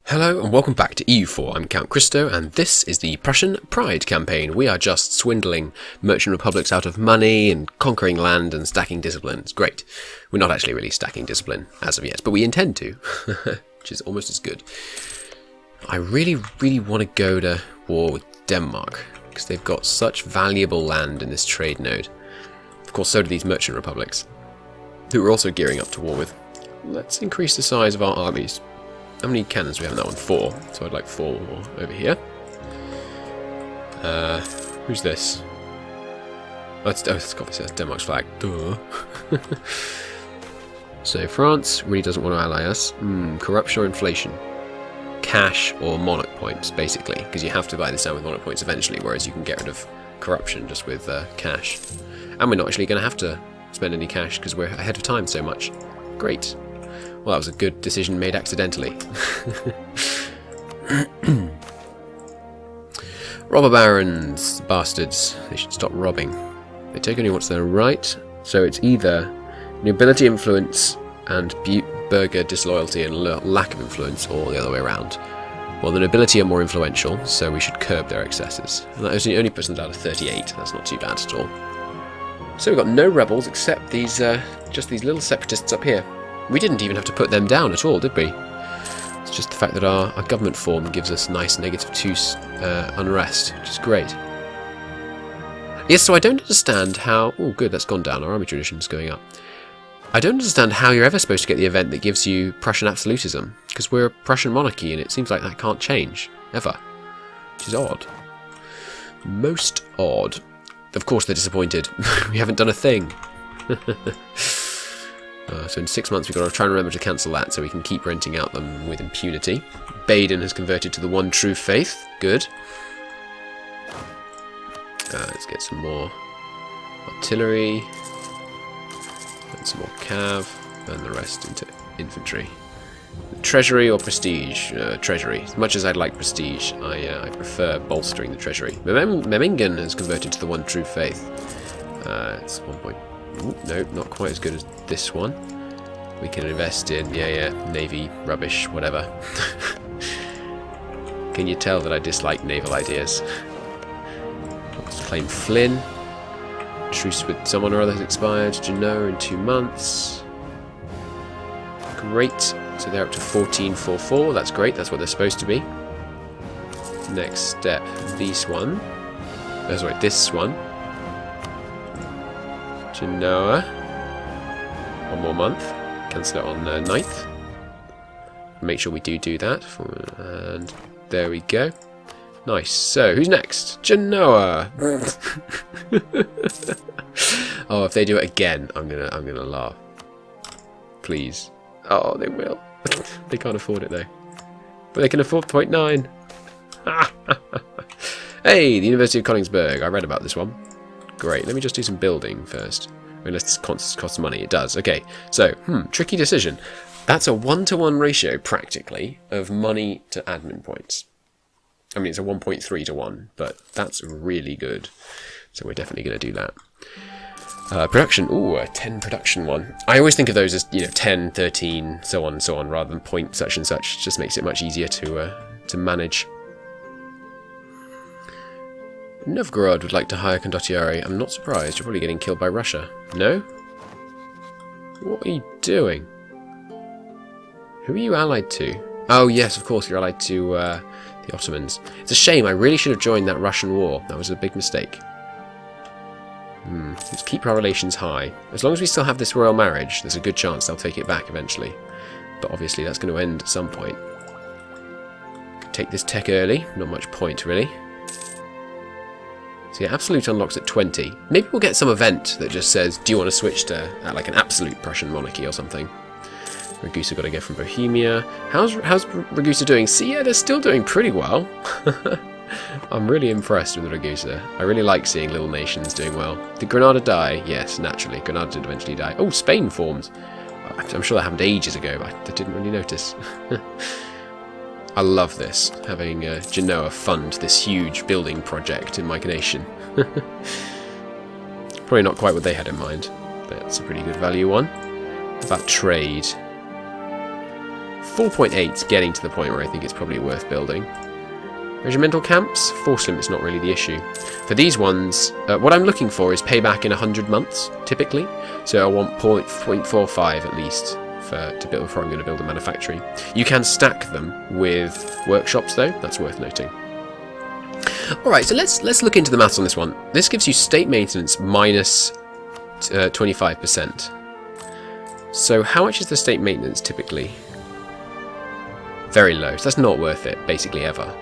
Hello and welcome back to EU4, I'm Count Christo, and this is the Prussian Pride campaign. We are just swindling merchant republics out of money and conquering land and stacking discipline. It's great. We're not actually really stacking discipline as of yet, but we intend to, which is almost as good. I really want to go to war with Denmark, because they've got such valuable land in this trade node. Of course, so do these merchant republics, who we're also gearing up to war with. Let's increase the size of our armies. How many cannons do we have in that one? 4. So I'd like 4 more over here. Who's this? Oh, it's obviously that's Denmark's flag. Duh. So France really doesn't want to ally us. Corruption or inflation? Cash or monarch points, basically. Because you have to buy this down with monarch points eventually, whereas you can get rid of corruption just with cash. And we're not actually going to have to spend any cash because we're ahead of time so much. Great. Well, that was a good decision made accidentally. Robber barons, bastards. They should stop robbing. They take only what's their right, so it's either nobility influence and burgher disloyalty and lack of influence, or the other way around. Well, the nobility are more influential, so we should curb their excesses. And that only puts them down to 38. That's not too bad at all. So we've got no rebels except these, just these little separatists up here. We didn't even have to put them down at all, did we? It's just the fact that our government form gives us nice -2 unrest, which is great. Yes, so I don't understand how... Oh, good, that's gone down. Our army tradition's going up. I don't understand how you're ever supposed to get the event that gives you Prussian absolutism, because we're a Prussian monarchy, and it seems like that can't change, ever. Which is odd. Most odd. Of course they're disappointed. We haven't done a thing. So in 6 months we've got to try and remember to cancel that so we can keep renting out them with impunity. Baden has converted to the one true faith. Good. Let's get some more artillery. And some more cav. And the rest into infantry. Treasury or prestige? Treasury. As much as I'd like prestige, I prefer bolstering the treasury. Memmingen has converted to the one true faith. It's 1 point. Ooh, no, not quite as good as this one. We can invest in, navy, rubbish, whatever. Can you tell that I dislike naval ideas? Let's claim Flynn. Truce with someone or other has expired. Genoa in 2 months. Great. So they're up to 1444. That's great. That's what they're supposed to be. Next step, this one. Oh, sorry, this one. Genoa. 1 more month. Cancel it on 9th. Make sure we do that. And there we go. Nice. So, who's next? Genoa. Oh, if they do it again, I'm gonna laugh. Please. Oh, they will. They can't afford it though. But they can afford 0.9. Hey, the University of Königsberg. I read about this one. Great, let me just do some building first. Unless this costs money, it does. Okay, so, tricky decision. That's a 1-to-1 ratio, practically, of money to admin points. I mean, it's a 1.3 to 1, but that's really good. So we're definitely going to do that. Production, ooh, a 10 production one. I always think of those as, 10, 13, so on, rather than point such and such. It just makes it much easier to manage. Novgorod would like to hire Condottieri. I'm not surprised. You're probably getting killed by Russia. No? What are you doing? Who are you allied to? Oh, yes, of course, you're allied to the Ottomans. It's a shame. I really should have joined that Russian war. That was a big mistake. Let's keep our relations high. As long as we still have this royal marriage, there's a good chance they'll take it back eventually. But obviously, that's going to end at some point. Could take this tech early. Not much point, really. So yeah, absolute unlocks at 20. Maybe we'll get some event that just says, do you want to switch to like an absolute Prussian monarchy or something? Ragusa got to go from Bohemia. How's Ragusa doing? See, yeah, they're still doing pretty well. I'm really impressed with Ragusa. I really like seeing little nations doing well. Did Granada die? Yes, naturally. Granada did eventually die. Oh, Spain formed. I'm sure that happened ages ago, but I didn't really notice. I love this, having Genoa fund this huge building project in my nation. Probably not quite what they had in mind, but it's a pretty good value one. What about trade? 4.8, getting to the point where I think it's probably worth building. Regimental camps? Force limit's not really the issue. For these ones, what I'm looking for is payback in 100 months, typically. So I want 0.45 at least to build before I'm going to build a manufactory. You can stack them with workshops though, that's worth noting. Alright, so let's look into the maths on this one. This gives you state maintenance minus 25%. So how much is the state maintenance typically? Very low, so that's not worth it, basically ever.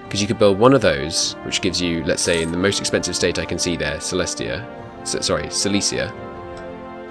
Because you could build one of those, which gives you, let's say in the most expensive state I can see there, Silesia,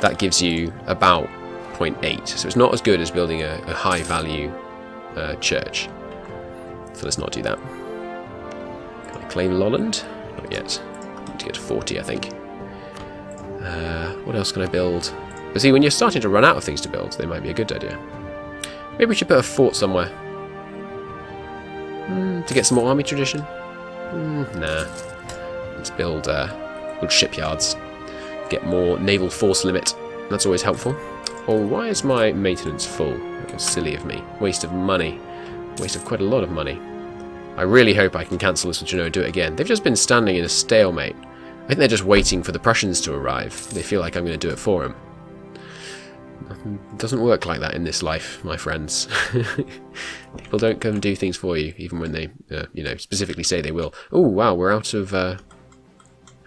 that gives you about 0.8. So it's not as good as building a high value church. So let's not do that. Can I claim Lolland? Not yet. I need to get to 40, I think. What else can I build? But see, when you're starting to run out of things to build, they might be a good idea. Maybe we should put a fort somewhere. To get some more army tradition? Nah. Let's build shipyards. Get more naval force limit. That's always helpful. Oh, why is my maintenance full? That was silly of me. Waste of money. Waste of quite a lot of money. I really hope I can cancel this with Genoa and do it again. They've just been standing in a stalemate. I think they're just waiting for the Prussians to arrive. They feel like I'm going to do it for them. It doesn't work like that in this life, my friends. People don't come and do things for you, even when they, specifically say they will. Oh, wow, we're out of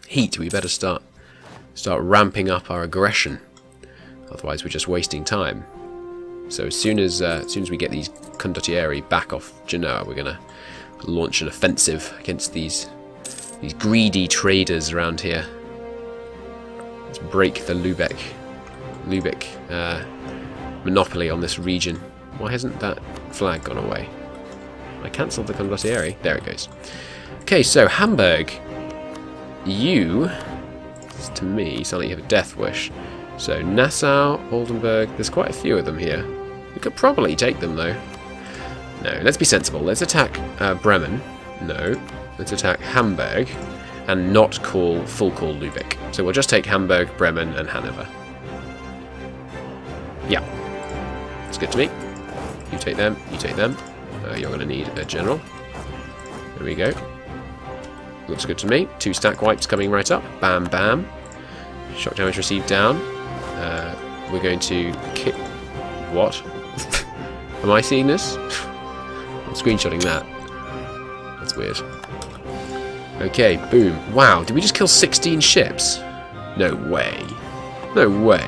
heat. We better start ramping up our aggression. Otherwise, we're just wasting time. So as soon as we get these condottieri back off Genoa, we're gonna launch an offensive against these greedy traders around here. Let's break the Lubeck monopoly on this region. Why hasn't that flag gone away? I cancelled the condottieri. There it goes. Okay, so Hamburg, you, to me, sound like you have a death wish. So Nassau, Oldenburg, there's quite a few of them here. We could probably take them though. No, let's be sensible. Let's attack Bremen. No, let's attack Hamburg, and not full call Lübeck. So we'll just take Hamburg, Bremen, and Hanover. Yeah, that's good to me. You take them, you take them. You're going to need a general. There we go. Looks good to me. 2 stack wipes coming right up. Bam, bam. Shock damage received down. We're going to kick... What? Am I seeing this? I'm screenshotting that. That's weird. Okay, boom. Wow, did we just kill 16 ships? No way. No way.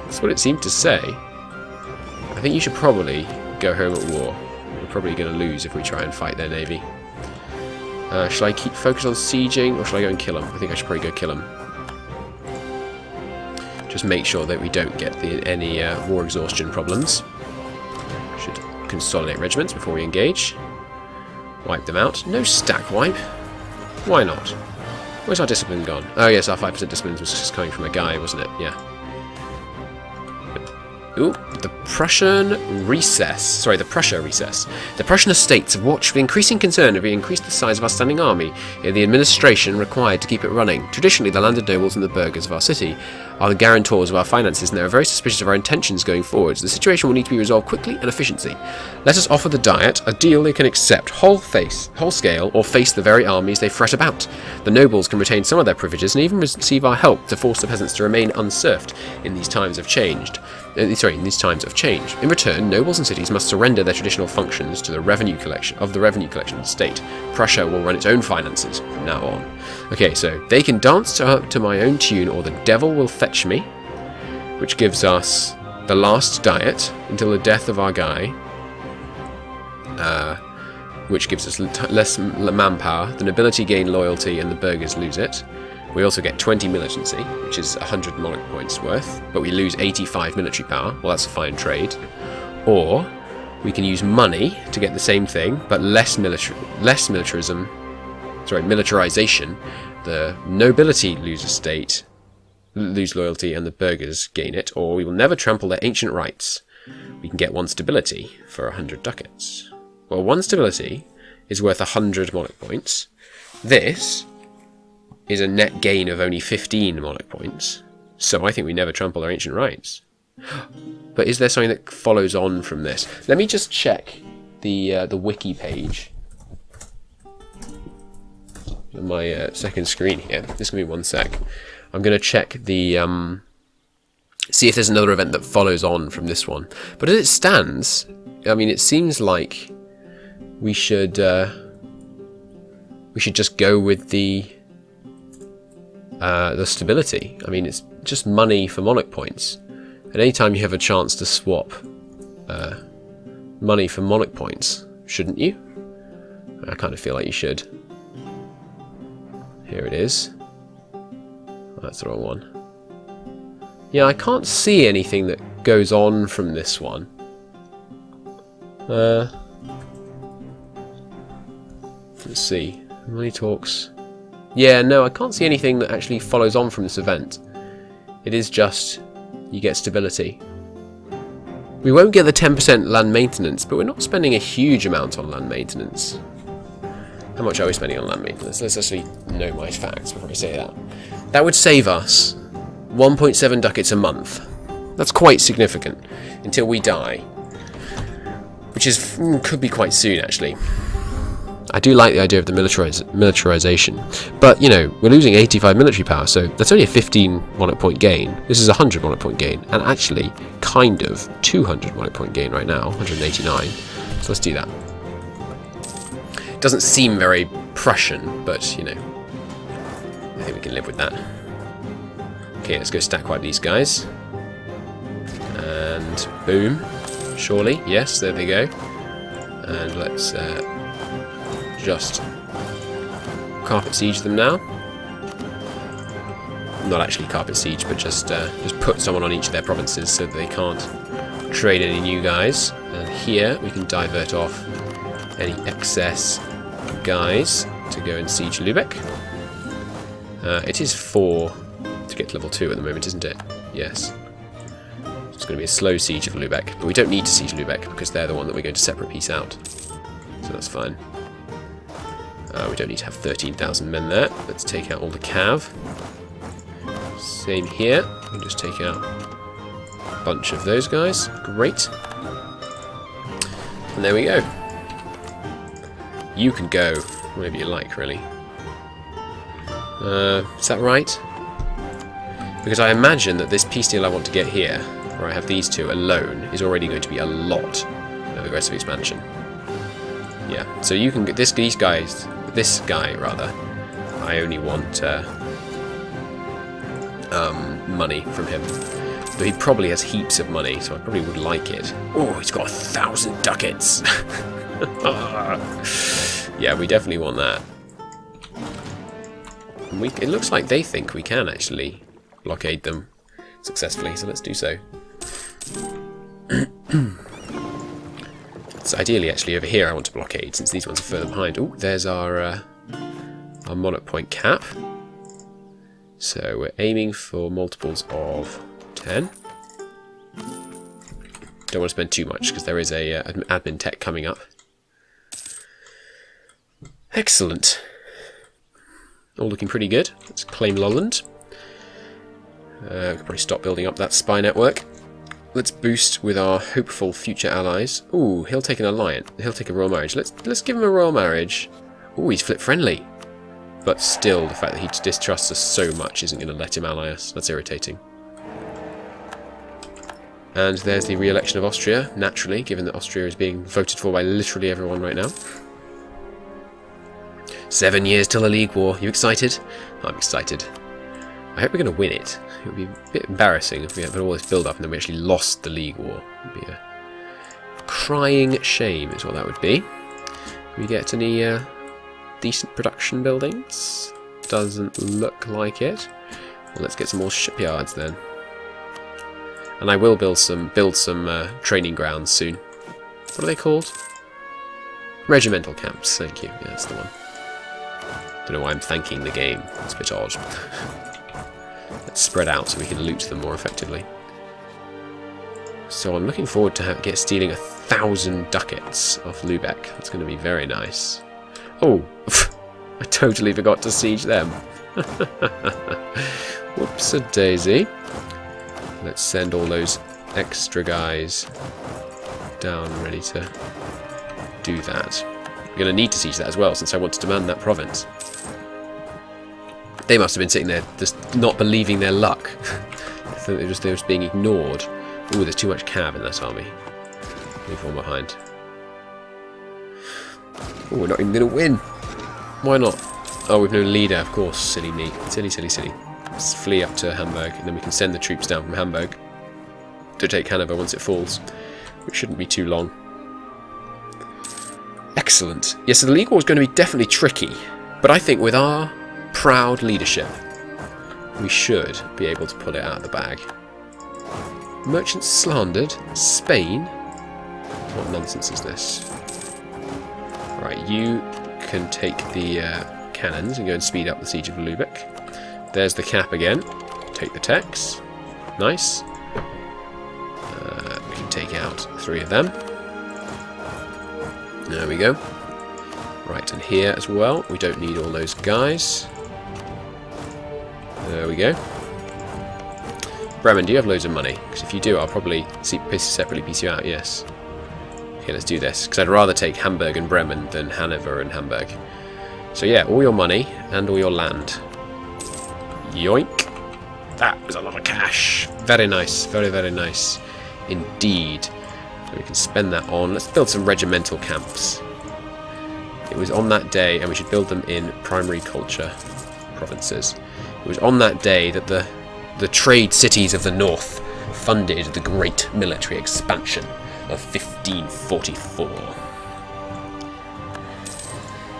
That's what it seemed to say. I think you should probably go home at war. We're probably going to lose if we try and fight their navy. Shall I keep focused on sieging, or shall I go and kill them? I think I should probably go kill them. Just make sure that we don't get any war exhaustion problems. Should consolidate regiments before we engage. Wipe them out. No stack wipe. Why not? Where's our discipline gone? Oh yes, our 5% discipline was just coming from a guy, wasn't it? Yeah. Ooh, the Prussian recess. Sorry, the Prussia recess. The Prussian estates have watched with increasing concern as we increased the size of our standing army and the administration required to keep it running. Traditionally, the landed nobles and the burghers of our city are the guarantors of our finances, and they are very suspicious of our intentions going forwards. The situation will need to be resolved quickly and efficiently. Let us offer the Diet a deal they can accept, whole scale, or face the very armies they fret about. The nobles can retain some of their privileges and even receive our help to force the peasants to remain unserfed in these times of change. In return, nobles and cities must surrender their traditional functions to the revenue collection of the state. Prussia will run its own finances from now on. Okay, so they can dance to my own tune, or the devil will fetch me, which gives us the last Diet until the death of our guy, which gives us less manpower. The nobility gain loyalty and the burghers lose it. We also get 20 militancy, which is 100 monarch points worth, but we lose 85 military power. Well, that's a fine trade. Or we can use money to get the same thing, but less militarization. The nobility lose loyalty, and the burghers gain it. Or we will never trample their ancient rights. We can get 1 stability for 100 ducats. Well, 1 stability is worth 100 monarch points. This is a net gain of only 15 monarch points, so I think we never trample our ancient rights. But is there something that follows on from this? Let me just check the wiki page. On my second screen here. Just give me 1 sec. I'm going to check the... see if there's another event that follows on from this one. But as it stands, I mean, it seems like we should just go with the stability. I mean, it's just money for monarch points. And anytime you have a chance to swap money for monarch points, shouldn't you? I kind of feel like you should. Here it is. Oh, that's the wrong one. Yeah, I can't see anything that goes on from this one. Let's see. Money talks. Yeah, no, I can't see anything that actually follows on from this event. It is just you get stability. We won't get the 10% land maintenance, but we're not spending a huge amount on land maintenance. How much are we spending on land maintenance? Let's actually know my facts before I say that. That would save us 1.7 ducats a month. That's quite significant until we die, which is could be quite soon actually. I do like the idea of the militarization, but you know, we're losing 85 military power, so that's only a 15 monarch point gain. This is a 100 monarch point gain, and actually kind of 200 monarch point gain right now, 189. So let's do that. It doesn't seem very Prussian, but you know, I think we can live with that. Okay, let's go stack wipe these guys, and boom. Surely, yes, there they go. And let's just carpet siege them now. Not actually carpet siege, but just put someone on each of their provinces so that they can't trade any new guys. And here we can divert off any excess guys to go and siege Lübeck. It is 4 to get to level 2 at the moment, isn't it? Yes. It's going to be a slow siege of Lübeck, but we don't need to siege Lübeck because they're the one that we're going to separate piece out. So that's fine. We don't need to have 13,000 men there. Let's take out all the cav. Same here. We can just take out a bunch of those guys. Great. And there we go. You can go wherever you like, really. Is that right? Because I imagine that this peace deal I want to get here, where I have these two alone, is already going to be a lot of aggressive expansion. Yeah, so you can get this guy rather. I only want money from him. Though he probably has heaps of money, so I probably would like it. Oh, he's got 1,000 ducats. Yeah, we definitely want that. And it looks like they think we can actually blockade them successfully, so let's do so. It's ideally actually over here I want to blockade, since these ones are further behind. Oh, there's our monarch point cap. So we're aiming for multiples of 10. Don't want to spend too much because there is a admin tech coming up. Excellent. All looking pretty good. Let's claim Lolland. We can probably stop building up that spy network. Let's boost with our hopeful future allies. Ooh, he'll take an alliance. He'll take a royal marriage. Let's give him a royal marriage. Ooh, he's flip friendly. But still, the fact that he distrusts us so much isn't going to let him ally us. That's irritating. And there's the re-election of Austria, naturally, given that Austria is being voted for by literally everyone right now. 7 years till the League War. You excited? I'm excited. I hope we're going to win it. It would be a bit embarrassing if we had all this build-up and then we actually lost the League War. It would be a crying shame is what that would be. Can we get any decent production buildings? Doesn't look like it. Well, let's get some more shipyards then. And I will build some training grounds soon. What are they called? Regimental camps, thank you. Yeah, that's the one. Don't know why I'm thanking the game. It's a bit odd. Let's spread out so we can loot them more effectively. So I'm looking forward to stealing 1,000 ducats off Lübeck. That's going to be very nice. Oh, I totally forgot to siege them. Whoops-a-daisy. Let's send all those extra guys down ready to do that. I'm going to need to siege that as well, since I want to demand that province. They must have been sitting there just not believing their luck. I thought they were just being ignored. Ooh, there's too much cav in that army. Leave one behind. Ooh, we're not even going to win. Why not? Oh, we've no leader, of course. Silly me. Silly, silly, silly. Let's flee up to Hamburg, and then we can send the troops down from Hamburg to take Hanover once it falls, which shouldn't be too long. Excellent. Yes, so the League War is going to be definitely tricky, but I think with our proud leadership, we should be able to pull it out of the bag. Merchants slandered? Spain? What nonsense is this? Right, you can take the cannons and go and speed up the siege of Lübeck. There's the cap again. Take the techs. Nice. We can take out 3 of them. There we go. Right, and here as well. We don't need all those guys. There we go. Bremen, do you have loads of money? Because if you do, I'll probably separately piece you out, yes. Okay, let's do this. Because I'd rather take Hamburg and Bremen than Hanover and Hamburg. So yeah, all your money and all your land. Yoink. That was a lot of cash. Very nice. Very, very nice. Indeed. So we can spend that on. Let's build some regimental camps. It was on that day, and we should build them in primary culture provinces. It was on that day that the trade cities of the north funded the great military expansion of 1544.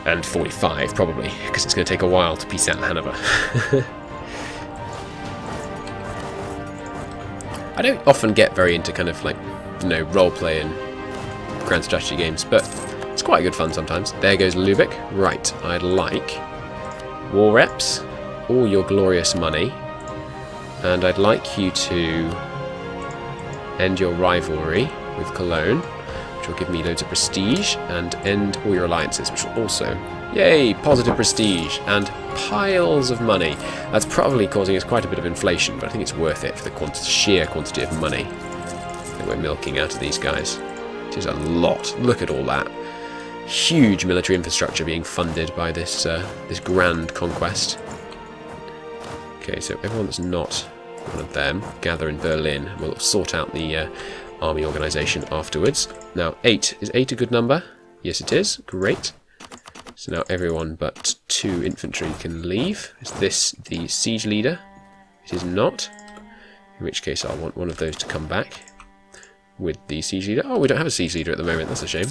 And 45, probably, because it's going to take a while to piece out Hanover. I don't often get very into kind of like, you know, roleplay and grand strategy games, but it's quite good fun sometimes. There goes Lübeck. Right, I'd like war reps, all your glorious money, and I'd like you to end your rivalry with Cologne, which will give me loads of prestige, and end all your alliances, which will also, yay, positive prestige, and piles of money. That's probably causing us quite a bit of inflation, but I think it's worth it for the sheer quantity of money that we're milking out of these guys. It is a lot. Look at all that. Huge military infrastructure being funded by this this grand conquest. Okay, so everyone that's not one of them, gather in Berlin. We'll sort out the army organisation afterwards. Now, 8. Is 8 a good number? Yes, it is. Great. So now everyone but 2 infantry can leave. Is this the siege leader? It is not. In which case I'll want one of those to come back with the siege leader. Oh, we don't have a siege leader at the moment. That's a shame.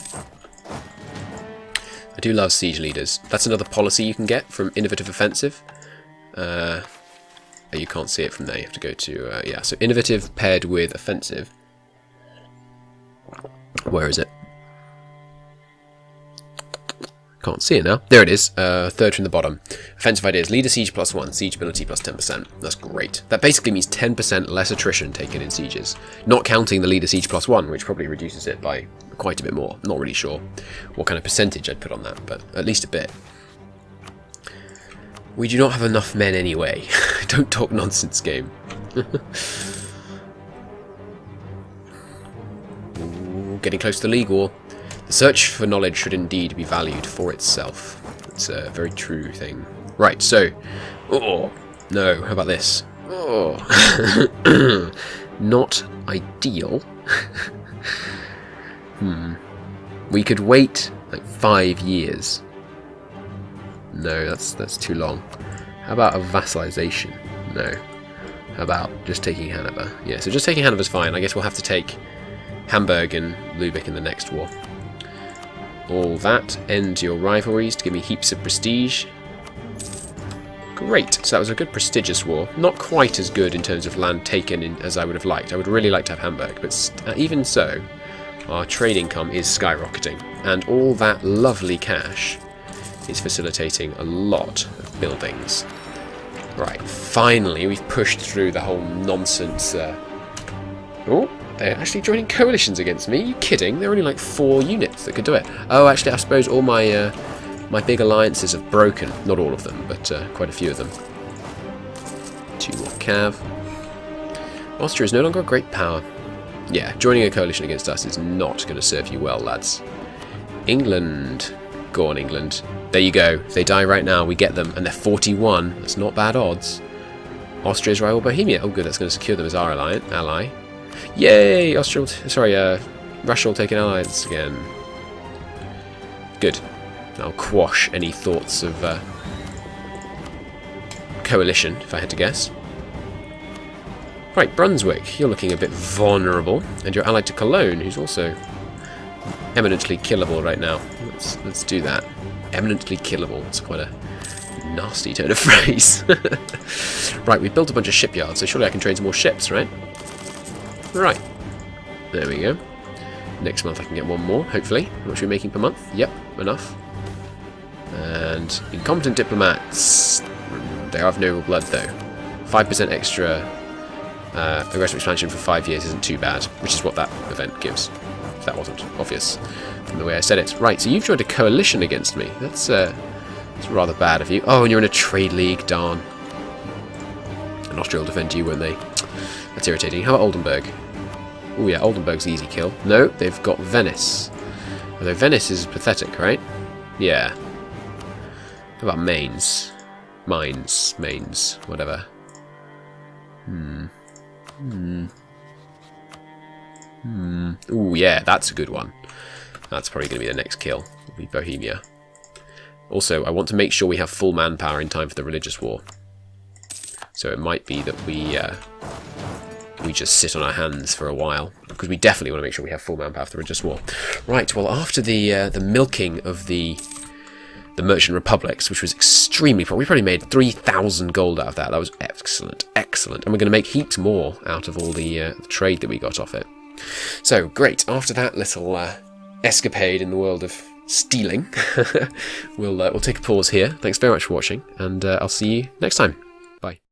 I do love siege leaders. That's another policy you can get from Innovative Offensive. You can't see it from there. You have to go to... yeah, so Innovative paired with Offensive. Where is it? Can't see it now. There it is. Third from the bottom. Offensive ideas. Leader siege +1. Siege ability +10%. That's great. That basically means 10% less attrition taken in sieges. Not counting the leader siege +1, which probably reduces it by quite a bit more. Not really sure what kind of percentage I'd put on that, but at least a bit. We do not have enough men anyway. Don't talk nonsense, game. Ooh, getting close to the League War. The search for knowledge should indeed be valued for itself. It's a very true thing. Right, so... Oh, no, how about this? Oh, not ideal. We could wait like 5 years. No, that's too long. How about a vassalization? No. How about just taking Hanover? Yeah, so just taking Hanover's fine. I guess we'll have to take Hamburg and Lübeck in the next war. All that. End your rivalries to give me heaps of prestige. Great. So that was a good prestigious war. Not quite as good in terms of land taken as I would have liked. I would really like to have Hamburg, but even so, our trade income is skyrocketing. And all that lovely cash is facilitating a lot of buildings. Right, finally we've pushed through the whole nonsense. Oh, they're actually joining coalitions against me. Are you kidding? There are only like 4 units that could do it. Oh, actually, I suppose all my my big alliances have broken. Not all of them, but quite a few of them. 2 more cav. Austria is no longer a great power. Yeah, joining a coalition against us is not going to serve you well, lads. England. Go on, England. There you go. If they die right now, we get them, and they're 41. That's not bad odds. Austria's rival Bohemia. Oh, good. That's going to secure them as our ally. Yay! Russia will take an alliance again. Good. I'll quash any thoughts of coalition, if I had to guess. Right, Brunswick, you're looking a bit vulnerable, and you're allied to Cologne, who's also eminently killable right now. Let's do that. Eminently killable. It's quite a nasty turn of phrase. Right, we've built a bunch of shipyards, so surely I can train some more ships, right? Right. There we go. Next month I can get one more, hopefully. How much are we making per month? Yep, enough. And incompetent diplomats. They have noble blood, though. 5% extra aggressive expansion for 5 years isn't too bad, which is what that event gives. If that wasn't obvious from the way I said it. Right, so you've joined a coalition against me. That's rather bad of you. Oh, and you're in a trade league, darn. And Austria will defend you, won't they? That's irritating. How about Oldenburg? Oh yeah, Oldenburg's easy kill. No, they've got Venice. Although Venice is pathetic, right? Yeah. How about Mainz? Mainz, whatever. Ooh, yeah, that's a good one. That's probably going to be the next kill. Will be Bohemia. Also, I want to make sure we have full manpower in time for the religious war. So it might be that we just sit on our hands for a while, because we definitely want to make sure we have full manpower for the religious war. Right. Well, after the milking of the merchant republics, which was extremely we probably made 3,000 gold out of that. That was excellent, excellent. And we're going to make heaps more out of all the trade that we got off it. So great. After that little escapade in the world of stealing, we'll take a pause here. Thanks very much for watching, and I'll see you next time. Bye.